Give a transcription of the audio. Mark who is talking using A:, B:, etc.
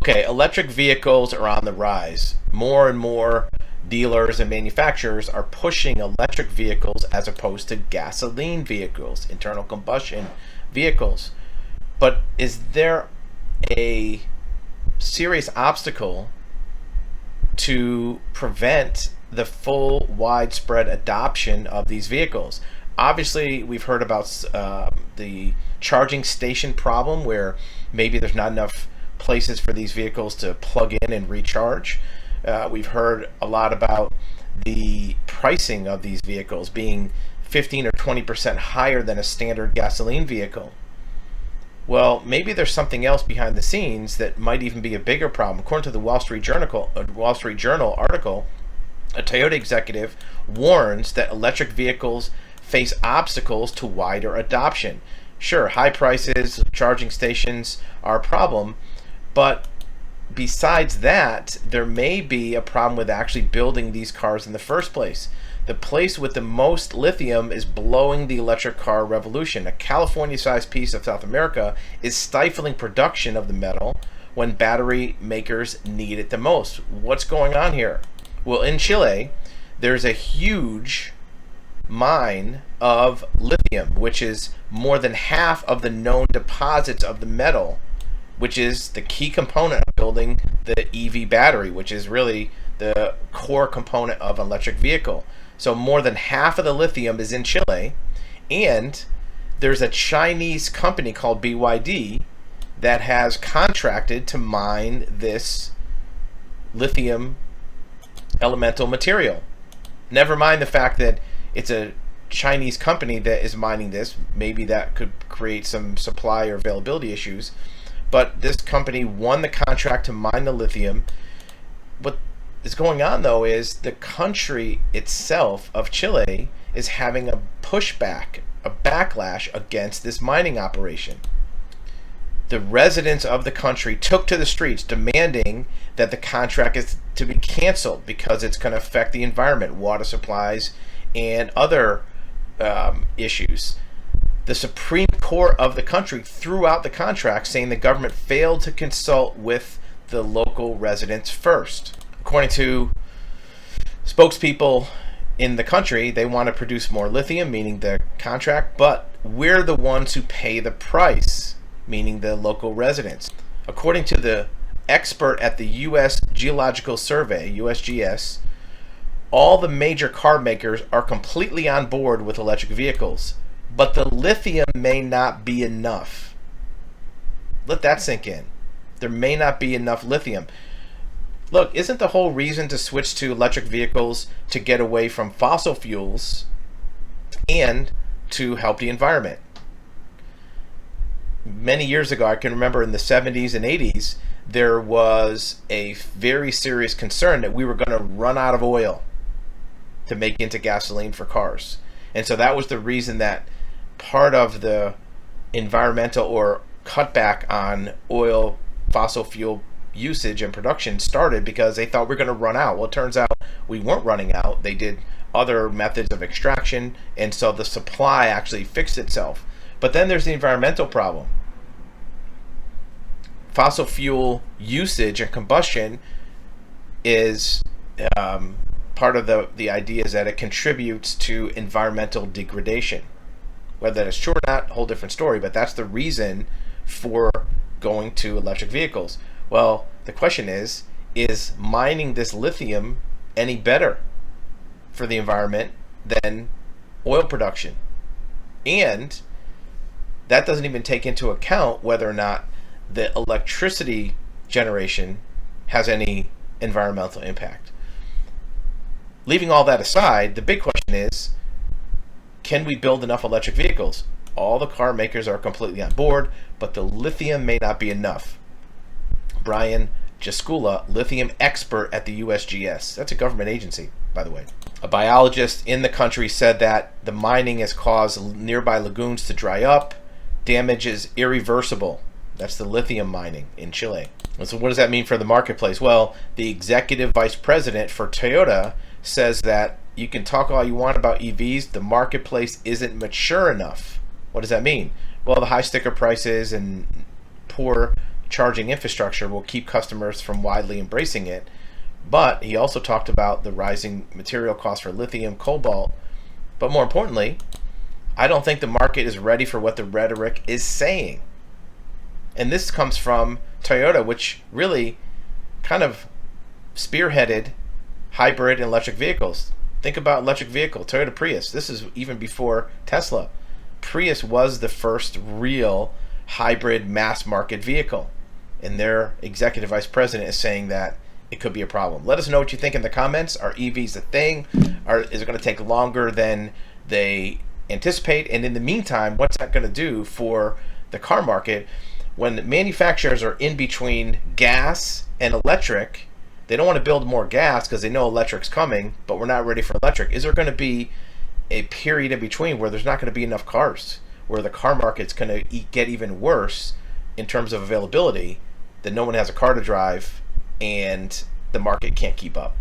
A: Okay, electric vehicles are on the rise. More and more dealers and manufacturers are pushing electric vehicles as opposed to gasoline vehicles, internal combustion vehicles. But is there a serious obstacle to prevent the full widespread adoption of these vehicles? Obviously, we've heard about the charging station problem, where maybe there's not enough places for these vehicles to plug in and recharge. We've heard a lot about the pricing of these vehicles being 15 or 20% higher than a standard gasoline vehicle. Well, maybe there's something else behind the scenes that might even be a bigger problem. According to the Wall Street Journal article, a Toyota executive warns that electric vehicles face obstacles to wider adoption. Sure, high prices, charging stations are a problem, but besides that, there may be a problem with actually building these cars in the first place. The place with the most lithium is blowing the electric car revolution. A California-sized piece of South America is stifling production of the metal when battery makers need it the most. What's going on here? Well, in Chile, there's a huge mine of lithium, which is more than half of the known deposits of the metal, which is the key component of building the EV battery, which is really the core component of an electric vehicle. So more than half of the lithium is in Chile, and there's a Chinese company called BYD that has contracted to mine this lithium elemental material. Never mind the fact that it's a Chinese company that is mining this. Maybe that could create some supply or availability issues. But this company won the contract to mine the lithium. What is going on, though, is the country itself of Chile is having a pushback, a backlash against this mining operation. The residents of the country took to the streets demanding that the contract is to be canceled because it's going to affect the environment, water supplies, and other issues. The Supreme Court of the country threw out the contract, saying the government failed to consult with the local residents first. According to spokespeople in the country, they want to produce more lithium, meaning the contract, but we're the ones who pay the price, meaning the local residents. According to the expert at the U.S. Geological Survey, USGS, all the major car makers are completely on board with electric vehicles, but the lithium may not be enough. Let that sink in. There may not be enough lithium. Look, isn't the whole reason to switch to electric vehicles to get away from fossil fuels and to help the environment? Many years ago, I can remember in the 70s and 80s, there was a very serious concern that we were going to run out of oil to make into gasoline for cars. And so that was the reason that part of the environmental or cutback on oil, fossil fuel usage and production started, because they thought we're going to run out. Well, it turns out we weren't running out. They did other methods of extraction, and so the supply actually fixed itself. But then there's the environmental problem. Fossil fuel usage and combustion is part of the idea is that it contributes to environmental degradation. Whether that's true or not, whole different story, but that's the reason for going to electric vehicles. Well, the question is mining this lithium any better for the environment than oil production? And that doesn't even take into account whether or not the electricity generation has any environmental impact. Leaving all that aside, the big question is, can we build enough electric vehicles? All the car makers are completely on board, but the lithium may not be enough. Brian Jaskula, lithium expert at the USGS. That's a government agency, by the way. A biologist in the country said that the mining has caused nearby lagoons to dry up. Damage is irreversible. That's the lithium mining in Chile. And so what does that mean for the marketplace? Well, the executive vice president for Toyota says that you can talk all you want about EVs, the marketplace isn't mature enough. What does that mean? Well, the high sticker prices and poor charging infrastructure will keep customers from widely embracing it. But he also talked about the rising material costs for lithium, cobalt. But more importantly, I don't think the market is ready for what the rhetoric is saying. And this comes from Toyota, which really kind of spearheaded hybrid and electric vehicles. Think about electric vehicle, Toyota Prius. This is even before Tesla. Prius was the first real hybrid mass market vehicle. And their executive vice president is saying that it could be a problem. Let us know what you think in the comments. Are EVs a thing? Is it going to take longer than they anticipate? And in the meantime, what's that going to do for the car market? When manufacturers are in between gas and electric, they don't want to build more gas because they know electric's coming, but we're not ready for electric. Is there going to be a period in between where there's not going to be enough cars, where the car market's going to get even worse in terms of availability, that no one has a car to drive and the market can't keep up?